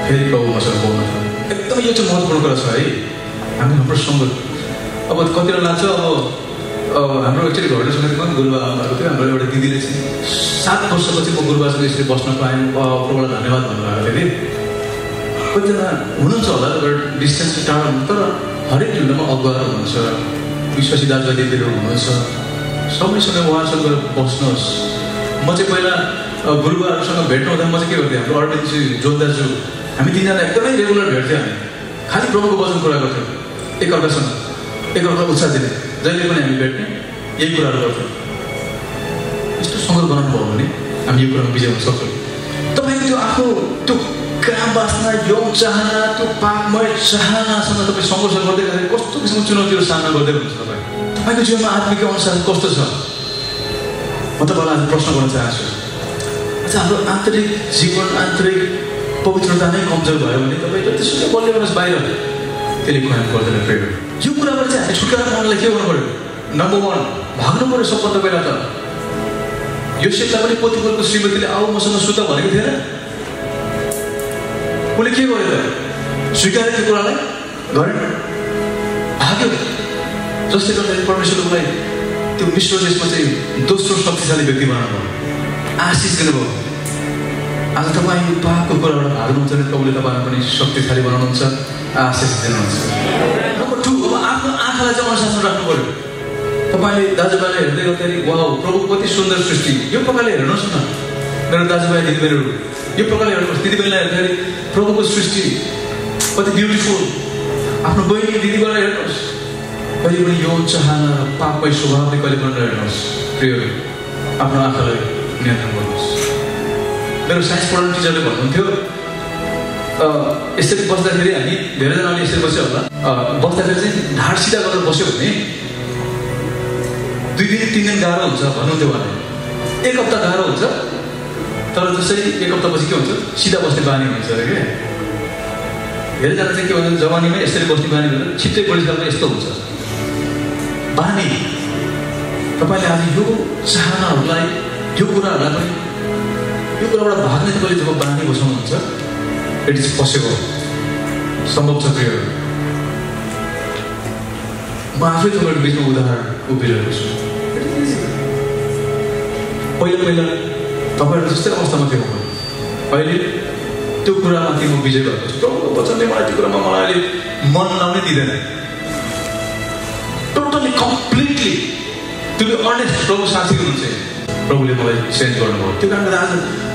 फेरि प्रभु मसँग बोल्न थाल्यो। एकदमै यो चाहिँ महत्त्वपूर्ण कुरा छ है। हाम्रो सङ्गत अब कतिवटा लाग्छ, अब हाम्रो एक्चुअली घरको समेतमा गुरुबा आउनुभएको थियो। हाम्रो एउटा दिदीले चाहिँ 7 वर्षपछि म गुरुबासँग यसरी बस्न पाएँ, प्रभुलाई धन्यवाद भन्नुभएको थियो कि कतिजना हुनुहुन्छ होला डिस्टेन्स टाढा हुनुहुन्छ तर हरेक ढुङ्गामा अगुवाहरू हुनुहुन्छ विश्वासी दाजुभाइदिदीहरू हुनुहुन्छ सबैसँग उहाँसँग गएर बस्नुहोस् म चाहिँ पहिला गुरुबाहरूसँग भेट्नु हुँदा म चाहिँ के गर्थेँ हाम्रो अर्डिनेन्स जोन दाजु हामी तिनजना एकदमै रेगुलर भेट्थ्यौँ हामी खालि प्रभुको वचन कुरा गर्थ्यौँ एकअर्कालाई उत्साह दिने जहिले पनि हामी भेट्ने यही कुराहरू गर्थ्यौँ यस्तो सङ्गत बनाउनु भयो भने हामी यो कुरामा विजय हुन सक्छौँ तपाईँको त्यो आफ्नो त्यो काम बाँच्न यौन चाहना त्यो पापमय चाहनासँग तपाईँ सङ्घर्ष गर्दै गर्दै कस्तो किसिमको चुनौतीहरू सामना गर्दै हुनुहुन्छ तपाईँको जीवनमा आत्मिक अनुसार कस्तो छ म तपाईँलाई आज प्रश्न गर्न चाहन्छु अच्छा हाम्रो आन्तरिक जीवन आन्तरिक पवित्रता नै कमजोर भयो भने तपाईँ जतिसुकै बलियो गर्नुहोस् बाहिर त्यसले काम गर्दैन प्रेम यो कुराबाट चाहिँ हामी छुटकारा पाउनलाई के गर्नु पऱ्यो नम्बर 1 भाग्नु पऱ्यो सबभन्दा पहिला त योसेफलाई पनि पोतिफरको श्रीमतीले आऊ मसँग सुत भनेको थिएन उसले के गर्यो त स्वीकार्यो त्यो कुरालाई गरेन भाग्यो जसले गर्दाखेरि परमेश्वरले उसलाई त्यो मिश्र देशमा चाहिँ दोस्रो शक्तिशाली व्यक्ति बनाउनु भयो आशिष दिनुभयो आज तपाईँ यो पापको कुराबाट भाग्नुहुन्छ भने प्रभुले तपाईँलाई पनि शक्तिशाली बनाउनुहुन्छ आशिष दिनुहुन्छ नम्बर 2 अब आफ्नो आँखालाई चाहिँ अनुशासन राख्नु पऱ्यो तपाईँले दाजुभाइले हेर्दै गर्दाखेरि वाउ प्रभु कति सुन्दर सृष्टि यो प्रकारले हेर्नुहोस् न मेरो दाजुभाइ दिदीबहिनीहरू यो प्रकारले हेर्नुहोस् दिदीबहिनीलाई हेर्दाखेरि प्रभुको सृष्टि कति ब्युटिफुल आफ्नो बहिनी दिदीबहिनीलाई हेर्नुहोस् कहिले पनि यौन चाहना र पापमै स्वभावले कहिले पनि हेर्नुहोस् प्रिय आफ्नो आँखालाई नियन्त्रण गर्नुहोस् मेरो साइन्स पढाउने टिचरले भन्नुहुन्थ्यो यसरी बस्दाखेरि हामी धेरैजनाले यसरी बस्यो होला बस्दाखेरि चाहिँ ढाड सिधा गरेर बस्यो भने 2 दिन 3 दिन गाह्रो हुन्छ भन्नुहुन्थ्यो उहाँले 1 हप्ता गाह्रो हुन्छ तर जसरी 1 हप्तापछि के हुन्छ सिधा बस्ने बानी हुन्छ अरे क्या धेरैजना चाहिँ के भन्छ जवानीमै यसरी बस्ने बानी भन्छ छिट्टै बुढेसकालमा यस्तो हुन्छ बानी तपाईँले आज यो चाहनाहरूलाई यो कुराहरूलाई पनि यो कुराबाट भाग्ने तपाईँले जब बानी बसाउनुहुन्छ इट इज पोसिबल सम्भव छ प्रियहरू म आफै तपाईँको बिचमा उदाहरण उभिरहेको छु पहिला तपाईँहरू जस्तै अवस्थामा थियो अहिले त्यो कुरामाथि म विजय भएको छु प्रभुको वचनले मलाई त्यो कुरामा मलाई अहिले मन लाउनै दिँदैन टोटली कम्प्लिटली त्यो अर्नेस्ट प्रभु साथी हुनुहुन्छ प्रभुले मलाई चेन्ज गर्नुभयो त्यो कारणले आज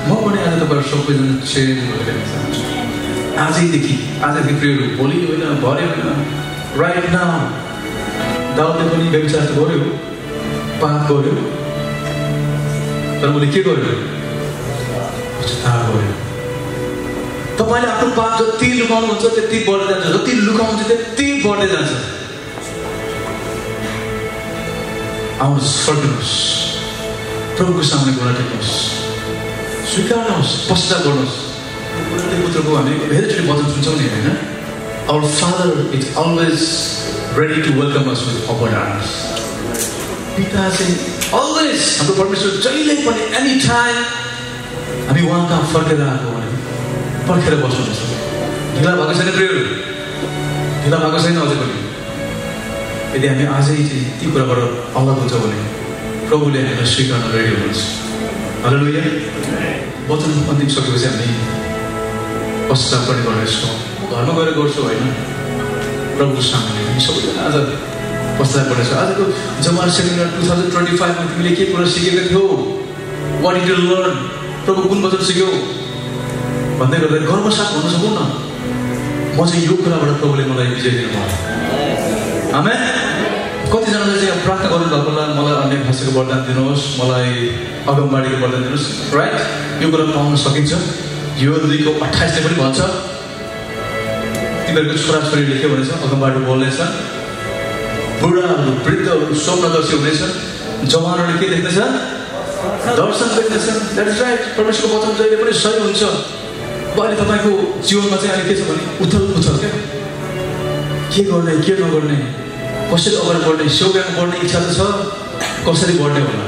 म पनि आज तपाईँहरू सबैजना चेन्ज गरेर चाहन्छु आजैदेखि प्रियहरू भोलि होइन भरे होइन राइट नाउ दाउदले पनि व्यभिचार गर्यो पाप गर्यो तर उसले के गर्यो पश्चाताप गर्यो तपाईँले आफ्नो पाप जति लुकाउनुहुन्छ त्यति बढ्दै जान्छ जति लुकाउनुहुन्छ त्यति बढ्दै जान्छ आउनुहोस् फर्किनुहोस् प्रभुको सामने गोडा टेक्नुहोस् स्वीकार्नुहोस् पश्चाताप गर्नुहोस् पुत्रको हामी धेरैचोटि वचन सुन्छौँ नि होइन our father is always ready to welcome us with open arms. पिता चाहिँ अलवेज हाम्रो परमेश्वर जहिले पनि एनी टाइम हामी उहाँ कहाँ फर्केर आएको भने पर्खेर बस्नुहुन्छ ढिला भएको छैन प्रियहरू ढिला भएको छैन अझै पनि यदि हामी आजै चाहिँ ती कुराबाट अलग हुन्छ भने प्रभुले हामीलाई स्वीकार्न रेडी हुनुहुन्छ हालेलुया वचन अन्तिम सकेपछि हामी पश्चाताप पनि गर्नेछौँ घरमा गएर गर्छौँ होइन प्रभुको सामने हामी सबैजना आज पश्चाताप गर्नेछ आजको जमार सेमिनार 2025 मा तिमीले के कुरा सिकेको थियौ वाट डिड यु लर्न प्रभु कुन वचन सिक्यौ भन्दै गर्दा गर्व साथ भन्न सकौँ न म चाहिँ यो कुराबाट प्रभुले मलाई विजय दिनुभयो आमेन कतिजनाले चाहिँ प्रार्थना गर्नु भएको होला मलाई अन्य भाषाको वरदान दिनुहोस् मलाई अगमबाडीको वरदान दिनुहोस् राइट यो कुरा पाउन सकिन्छ यो 2 को 28 ले पनि भन्छ तिमीहरूको छोराछोरीले के भनेछ अगमबाडी बोल्नेछ बुढाहरू वृद्धहरू स्वप्नदर्शी हुनेछ जवानहरूले के देख्नेछ दर्शन देख्नेछ द्याट इज राइट परमेश्वरको वचन जहिले पनि सही हुन्छ अहिले तपाईँको जीवनमा चाहिँ अहिले के छ भने उथल पुथल के गर्ने के नगर्ने कसरी अगाडि बढ्ने सेवा गर्ने इच्छा त छ कसरी बढ्ने होला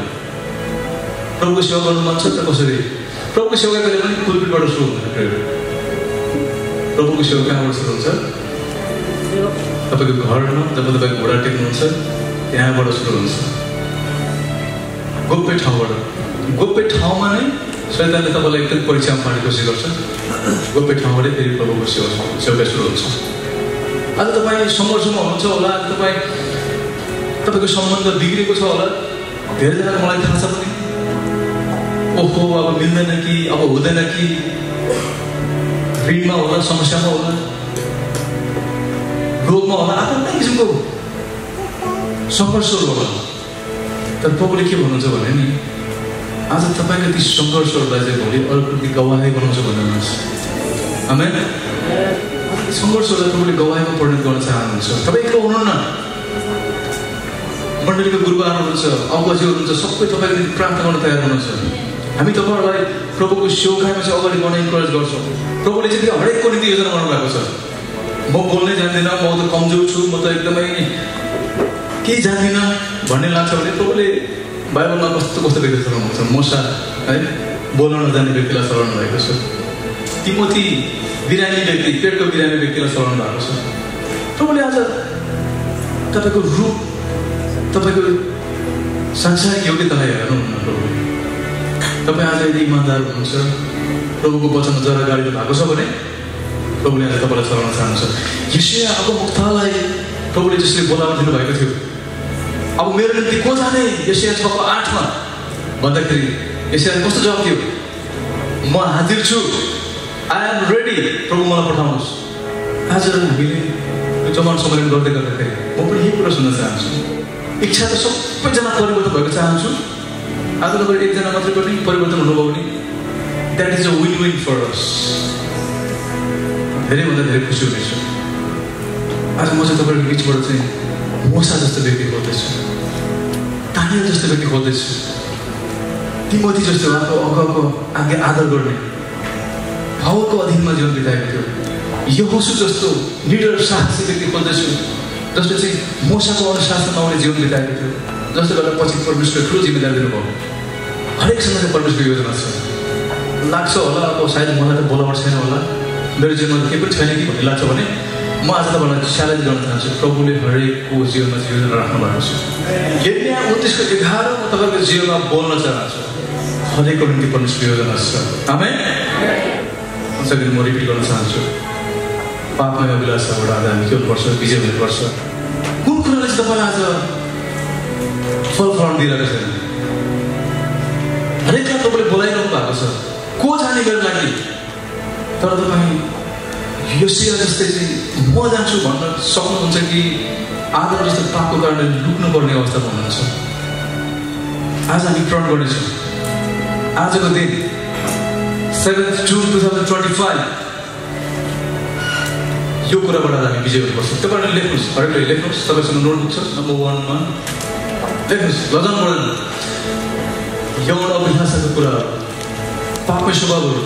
प्रभुको सेवा गर्नु मन छ त कसरी प्रभुको सेवा कहिले पनि पुलपिटबाट सुरु हुँदैन प्रभुको सेवा कहाँबाट सुरु हुन्छ तपाईँको घरमा जब तपाईँको घोडा टेक्नुहुन्छ त्यहाँबाट सुरु हुन्छ गोप्य ठाउँमा नै शैतानले तपाईँलाई एकदम परीक्षामा पार्ने कोसिस गर्छ गोप्य ठाउँबाट फेरि प्रभुको सेवा सुरु हुन्छ आज तपाईँ सङ्घर्षमा हुनुहुन्छ होला आज तपाईँको सम्बन्ध बिग्रेको छ होला धेरैजनाको मलाई थाहा छ पनि ओहो अब मिल्दैन कि अब हुँदैन कि ऋणमा होला समस्यामा होला रोगमा होला आफ्नै किसिमको सङ्घर्षहरू होला तर प्रभुले के भन्नुहुन्छ भने नि आज तपाईँको ती सङ्घर्षहरूलाई चाहिँ भोलि अरूको गवाही बनाउँछ भन्नुहुन्छ आमेन सङ्घर्षहरूलाई तपाईँले गवाहीमा परिणत गर्न चाहनुहुन्छ तपाईँ एक्लो हुनुहुन्न मण्डलीको गुरुबाहरू हुनुहुन्छ अगुवाजीहरू हुनुहुन्छ सबै तपाईँको निम्ति प्रार्थना गर्न तयार हुनुहुन्छ हामी तपाईँहरूलाई प्रभुको सेवकाइमा चाहिँ अगाडि बढ्न इन्करेज गर्छौँ प्रभुले चाहिँ हरेकको निम्ति योजना गर्नुभएको छ म बोल्नै जान्दिनँ म त कमजोर छु म त एकदमै केही जान्दिनँ भन्ने लाग्छ भने प्रभुले बाइबलमा कस्तो कस्तो व्यक्ति चलाउनुहुन्छ मोसा है बोल्न नजान्ने व्यक्तिलाई चलाउनु भएको छ तिमोथी बिरामी व्यक्ति पेटको बिरामी व्यक्तिलाई चलाउनु भएको छ प्रभुले आज तपाईँको रूप तपाईँको सांसारिक योग्यतालाई हेर्नुहुन्न प्रभुले तपाईँ आज यदि इमान्दार हुनुहुन्छ प्रभुको वचनमा जरा गाडिनु भएको छ भने प्रभुले आज तपाईँलाई चलाउन चाहनुहुन्छ यशायाको मुक्तलाई प्रभुले जसले बोलाउन दिनुभएको थियो अब मेरो निम्ति को जाने यशाया 6:8 भन्दाखेरि यशायाले कस्तो जवाब दियो म हाजिर छु आई एम रेडी प्रभु मलाई पठाउनुहोस् आज हामीले जमान सम्मेलन गर्दै गर्दाखेरि म पनि यही कुरा सुन्न चाहन्छु इच्छा त सबैजना परिवर्तन भएको चाहन्छु आज तपाईँ एकजना मात्रै पनि परिवर्तन हुनुभयो भने that is a win win for us धेरैभन्दा धेरै खुसी हुनेछु आज म चाहिँ तपाईँको बिचबाट चाहिँ मोसा जस्तो व्यक्ति खोज्दैछु दानियल जस्तो व्यक्ति खोज्दैछु तिमोथी जस्तो अगाको आज्ञा आदर गर्ने भावको अधीनमा जीवन बिताएको थियो यहोशू जस्तो निडर साहसी व्यक्ति खोज्दैछु जसले चाहिँ मोसाको अनुशासनमा आउने जीवन बिताएको थियो जसले गर्दा पछि परमेश्वरले ठुलो जिम्मेदारी दिनुभयो हरेकसँग परमेश्वरको योजना छ लाग्छ होला अब सायद मलाई त बोलावट छैन होला मेरो जीवनमा केही पनि छैन कि भन्ने लाग्छ भने म आज तपाईँलाई च्यालेन्ज गर्न चाहन्छु प्रभुले हरेकको जीवनमा योजना राख्नु भएको छ यदि 29:11 म तपाईँको जीवनमा बोल्न चाहन्छु हरेकको निम्ति परमेश्वरको योजना छ आमेन अझै म रिपिट गर्न चाहन्छु पापमय अभिलाषाबाट आज हामी के हुनुपर्छ विजय हुनुपर्छ कुन कुराले चाहिँ तपाईँलाई आज फल फलाउन दिइरहेको छैन हरेकलाई तपाईँले बोलाइरहनु भएको छ को जाने मेरो लागि तर तपाईँ योसिया जस्तै चाहिँ म जान्छु भन्न सक्नुहुन्छ कि आदम जस्तो पापको कारणले लुक्नु पर्ने अवस्था भन्नुहुन्छ आज हामी प्रण गर्नेछौँ आजको दिन 7 जुन 2025 यो कुराबाट हामी विजय हुनुपर्छ तपाईँहरूले लेख्नुहोस् हरेकले लेख्नुहोस् तपाईँसँग नोटबुक छ नम्बर 1 मा लेख्नुहोस् लजाउनु पर्दैन यौन अभिलाषाको कुरा पापै स्वभावहरू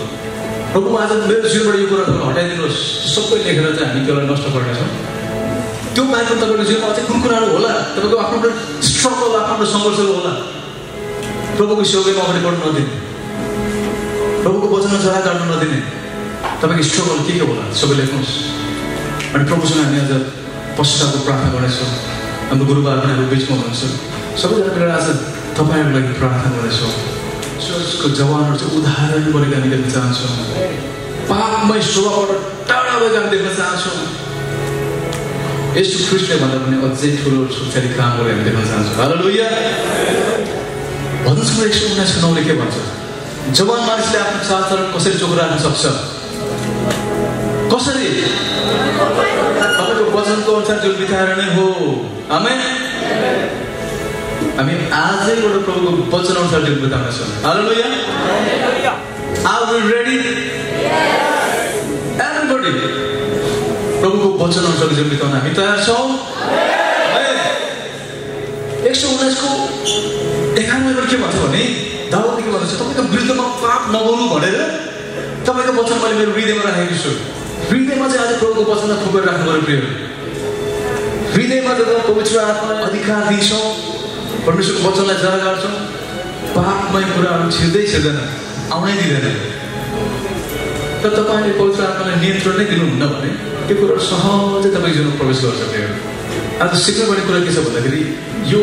प्रभु आज मेरो जीवनबाट यो कुरा हटाइदिनुहोस् सबै लेखेर चाहिँ हामी त्यसलाई नष्ट गर्नेछौँ त्यो बाहेक तपाईँको जीवनमा अझै कुन कुराहरू होला तपाईँको आफ्नो स्ट्रगल आफ्नो सङ्घर्षहरू होला प्रभुको सेवामा अगाडि बढ्नु नदिने प्रभुको वचनमा जरा गाड्नु नदिने तपाईँको स्ट्रगल के होला सबै लेख्नुहोस् अनि प्रभुसँग हामी आज पश्चातापको प्रार्थना गर्नेछौँ हाम्रो गुरुबाहरू पनि हाम्रो बिचमा हुनुहुन्छ सबैजना मिलेर आज तपाईँहरूको लागि प्रार्थना गर्नेछौँ चर्चको जवानहरू चाहिँ उदाहरण गरेर हामी देख्न चाहन्छौँ पापमय स्वभावबाट टाढा भएर हामी देख्न चाहन्छौँ यसो ख्रिस्टले भन्दा पनि अझै ठुलो शक्तिशाली काम गरेर हामी देख्न चाहन्छौँ हालेलुया भन्नुहोस् 119:9 के भन्छ जवान मानिसले आफ्नो चालचलन कसरी चोख राख्न सक्छ कसरी तपाईँको वचनको अनुसार जीवन बिताएर नै हो आमेन हामी आजैबाट प्रभुको वचन अनुसार जीवन बिताउनेछौँ हालेलुया आर वी रेडी एभ्रीबडी प्रभुको वचन अनुसार जीवन बिताउन हामी तयार छौँ 119:11 के भन्छ भने दाउदले के भन्छ तपाईँको विरुद्धमा पाप नगर्नु भनेर तपाईँको वचन मैले मेरो हृदयमा राखेको छु हृदयमा चाहिँ आज प्रभुको वचनलाई खुपेर राख्नु पर्यो प्रिय हृदयमा जब पवित्र आत्मालाई अधिकार दिन्छौँ परमेश्वरको वचनलाई जरा गाड्छौँ पापमय कुराहरू छिर्दैन आउनै दिँदैन तर तपाईँले पवित्र आत्मालाई नियन्त्रण नै दिनुहुन्न भने त्यो कुराहरू सहजै तपाईँको जीवनमा प्रवेश गर्न सक्यो आज सिक्नुपर्ने कुरा के छ भन्दाखेरि यो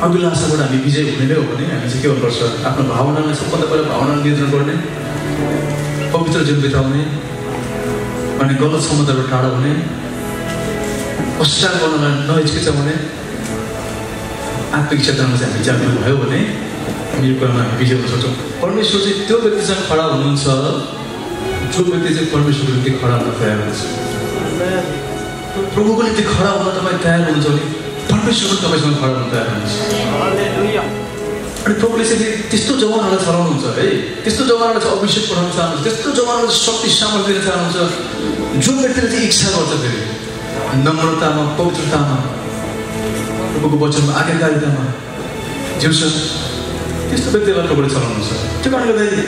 अभिलाषाबाट हामी विजय हुने नै हो भने हामी चाहिँ के गर्नुपर्छ आफ्नो भावनालाई सबभन्दा पहिला भावनालाई नियन्त्रण गर्ने पवित्र जीवन बिताउने अनि गलत सम्बन्धबाट टाढा हुने पश्चाताप गर्नलाई नहिचकिचाउने आत्मिक क्षेत्रमा चाहिँ हामी जागरुक भयो भने हामी यो कुरामा हामी विजय हुन सक्छौँ। परमेश्वर चाहिँ त्यो व्यक्तिसँग खडा हुनुहुन्छ जो व्यक्ति चाहिँ परमेश्वरको निम्ति खडा हुन तयार हुन्छ। प्रभुको निम्ति खडा हुन तपाईँ तयार हुनुहुन्छ भने परमेश्वर पनि तपाईँसँग खडा हुन तयार हुनुहुन्छ। अनि प्रभुले चाहिँ त्यस्तो जवानहरूलाई चलाउनुहुन्छ है, त्यस्तो जवानहरूलाई चाहिँ अभिषेक पठाउन चाहनुहुन्छ, त्यस्तो जवानहरूलाई शक्ति सामर्थ्य दिन चाहनुहुन्छ जो व्यक्तिले चाहिँ इच्छा गर्छ फेरि नम्रतामा पवित्रतामा प्रभुको वचनमा आज्ञाकारितामा जिउँछ त्यस्तो व्यक्तिलाई प्रभुले चलाउनुहुन्छ। त्यो कारणले गर्दाखेरि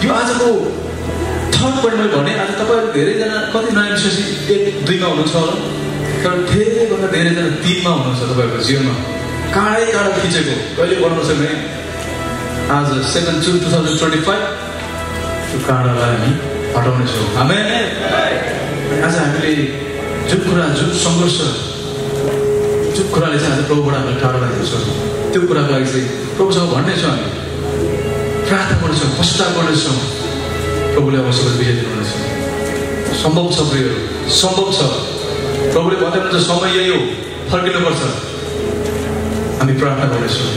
यो आजको थर्ड पोइन्ट मैले भने आज तपाईँहरू धेरैजना कति नयाँ विश्वासी 1-2मा हुनुहुन्छ होला तर धेरैभन्दा धेरैजना 3मा हुनुहुन्छ। तपाईँहरूको जीवनमा काँडै काँडा खिचेको कहिले बनाउँछ भने आज 7/2/2025 त्यो काँडालाई हामी हटाउनेछौँ। आमेन। आज हामीले जुन कुरा जुन सङ्घर्ष जुन कुराले चाहिँ आज प्रभुबाट हामीले टाढा राखेको छ त्यो कुराको लागि चाहिँ प्रभुसँग भन्नेछौँ, हामी प्रार्थना गर्नेछौँ, पश्चाताप गर्नेछौँ। प्रभुले अवश्य विजय दिनुहुनेछ। सम्भव छ प्रियहरू, सम्भव छ। प्रभुले भन्दै हुनुहुन्छ समय यही हो, फर्किनुपर्छ। हामी प्रार्थना गर्नेछौँ।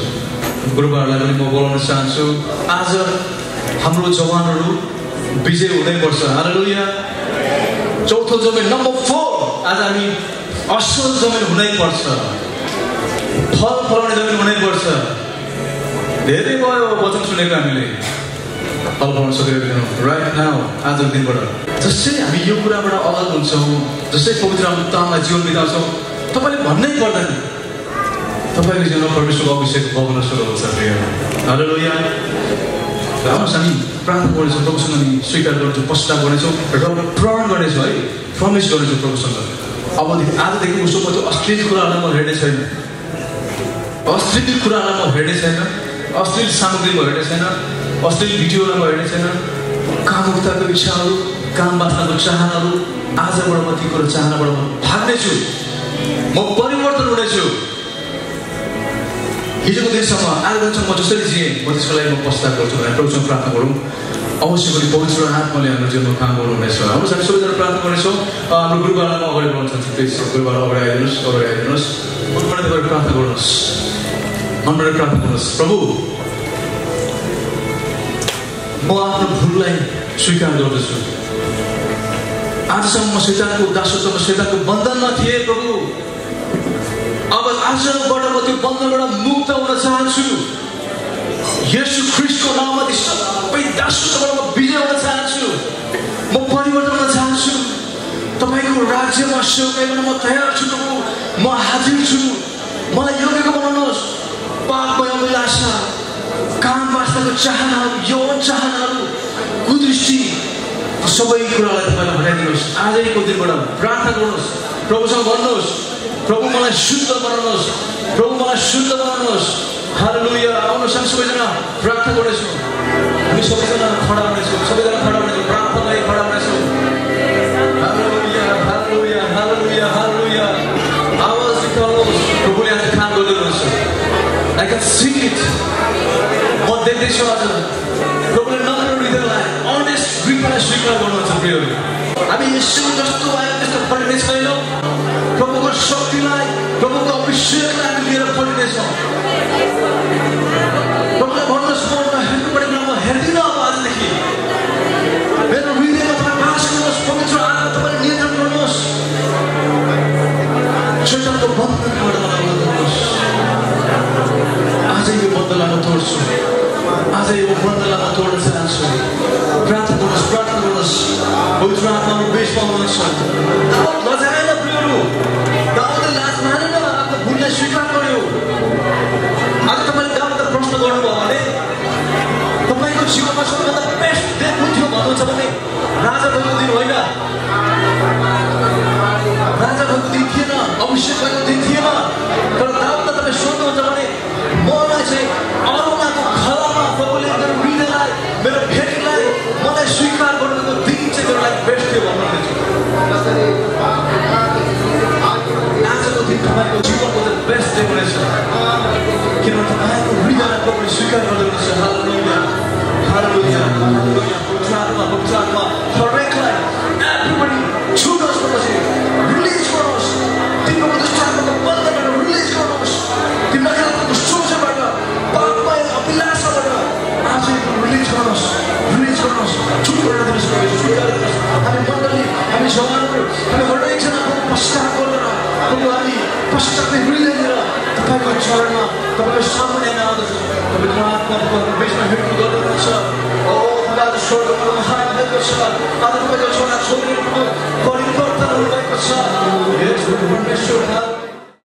गुरुबाहरूलाई पनि म बोलाउन चाहन्छु आज हाम्रो जवानहरू विजय हुनैपर्छ। हालेलुया। चौथो जमिन नम्बर 4 आज हामी असल जमिन हुनैपर्छ, फल फलाउने जमिन हुनैपर्छ। धेरै भयो वचन सुनेको हामीले फल फलाउन सकेको थिएनौँ। राइट नाउ आजको दिनबाट जसै हामी यो कुराबाट अलग हुन्छौँ, जसै पवित्र आत्मामा जीवन बिताउँछौँ तपाईँले भन्नै पर्दैन तपाईँको जीवनमा परमेश्वरको अभिषेक बग्न सुरु हुन्छ। हालेलुया। आउनुहोस् हामी प्रार्थना गर्नेछौँ, प्रभुसँग हामी स्वीकार गर्नेछौँ, पश्चाताप गर्नेछौँ र प्रण गर्नेछौँ है, प्रमिस गर्नेछौँ प्रभुसँग। अबदेखि आजदेखि उसो म त्यो अश्लील कुराहरूलाई म हेर्ने छैन, अश्लील कुरालाई म हेर्ने छैन, अश्लील सामग्री म हेर्ने छैन, अश्लील भिडियोलाई म हेर्ने छैन। कामुकताको इच्छाहरू, काम बाँच्नको चाहनाहरू आजबाट म ती कुरो चाहनाबाट म भाग्नेछु। म परिवर्तन हुनेछु। हिजोको दिनसम्म आजसम्म म जसरी जिएँ म त्यसको लागि म पश्चाताप गर्छु भनेर प्रभुसँग प्रार्थना गरौँ। अवश्य पनि पवित्र आत्माले हाम्रो जीवनमा काम गर्नुहुनेछ। हाम्रो हामी सबैजना प्रार्थना गर्नेछौँ। हाम्रो गुरुबालाई म अगाडि बढाउन चाहन्छु। प्लिज गुरुबालाई अगाडि आइदिनुहोस्, अगाडि आइदिनुहोस्। मनबाट गएर प्रार्थना गर्नुहोस्, मनबाट प्रार्थना गर्नुहोस्। प्रभु म आफ्नो भुललाई स्वीकार गर्दछु। आजसम्म म शैतानको दासत्वमा शैतानको बन्धनमा थिएँ प्रभु। अब आजबाट म त्यो बन्धनबाट मुक्त हुन चाहन्छु। येशू ख्रीष्टको नाममा सबै दासत्वबाट म विजय हुन चाहन्छु। म परिवर्तन हुन चाहन्छु। तपाईँको राज्यमा सेवकाई गर्न म तयार छु प्रभु। म हाजिर छु। मलाई योग्यको बनाउनुहोस्। पापमय अभिलाषा, काम बाँच्नको चाहनाहरू, यौन चाहनाहरू, कुदृष्टि सबै कुरालाई तपाईँलाई हटाइदिनुहोस्। आजैको दिनबाट प्रार्थना गर्नुहोस्, प्रभुसँग भन्नुहोस् प्रभु मलाई शुद्ध बनाउनुहोस्, प्रभु मलाई शुद्ध बनाउनुहोस्। हालेलुया। आउनुहोस् हामी सबैजना प्रार्थना गर्नेछौँ। हामी सबैजना खडा हुनेछौँ, सबैजना खडा हुनेछौँ, प्रार्थनालाई खडा हुनेछौँ। हालेलुया, हालेलुया, हालेलुया, हालेलुया। आवाज निकाल्नुहोस्। प्रभुले आज काम गर्दै हुनुहुन्छ। I can see it. म देख्दैछु आज प्रभुले नम्र हृदयलाई अनेस्ट हृदयलाई स्वीकार गर्नुहुन्छ। प्रियहरू हामी यसो जस्तो आयो त्यस्तो फर्किने छैनौँ। प्रभुको शक्तिलाई, प्रभुको अभिषेकलाई हामी लिएर फर्किनेछौँ। प्रभुले भन्नुहोस् म नहेर्नु परेको म हेर्दिनँ। अब आजदेखि मेरो हृदयमा तपाईँ बास गर्नुहोस्। पवित्र आत्मा तपाईँले नियन्त्रण गर्नुहोस्। शैतानको बन्धनबाट मलाई मुक्त गर्नुहोस्। आजै यो बन्धनलाई म तोड्छु। आजै यो बन्धनलाई म तोड्न चाहन्छु। प्रार्थना गर्नुहोस्, प्रार्थना गर्नुहोस्। पवित्र आत्माको बेसमा हुनुहुन्छ। दाउद लजाएन प्रियहरू, दाउदले लाज मानेन, आफ्नो भुललाई स्वीकार गर्यो। आज तपाईँले दाउदलाई प्रश्न गर्नुभयो भने तपाईँको जीवनमा सबैभन्दा बेस्ट डे कुन थियो भन्नुहुन्छ भने राजा भएको दिन होइन, राजा भएको दिन थिएन, अभिषेक भएको दिन थिएन। तर दाउदलाई तपाईँ सोध्नुहुन्छ भने मलाई चाहिँ अरूमाको खलामा प्रभुले मेरो हृदयलाई, मेरो भेटीलाई मलाई स्वीकार गर्नुको दिन चाहिँ मेरो लागि बेस्ट थियो भन्नुहुनेछ। आजको दिन तपाईँको जीवनको चाहिँ बेस्ट डे हुनेछ। किनभने तपाईँको हृदयलाई प्रभुले स्वीकार गर्नुहुन्छ हालेलुया हालेलुया हालेलुया पवित्र आत्मा हरेकलाई everybody छुटोस् प्रभुजी रिलिज गर्नुहोस् तिम्रो दुष्ट आत्माको बन्धनबाट रिलिज गर्नुहोस् तिम्रो नकारात्मक सोचबाट पापमय अभिलाषाबाट आज रिलिज गर्नुहोस् छुट गर्न दिनुहोस् प्रभुजी छुट गरिदिनुहोस् हामी मण्डली हामी जवानहरू हामी हरेकजना पश्चाताप गरेर प्रभु हामी पश्चातापले हृदय लिएर तपाईँको चरणमा तपाईँको सामुन्ने आउँदछ तपाईँको आत्माको बिचमा हिँड्नु गर्नुहुन्छ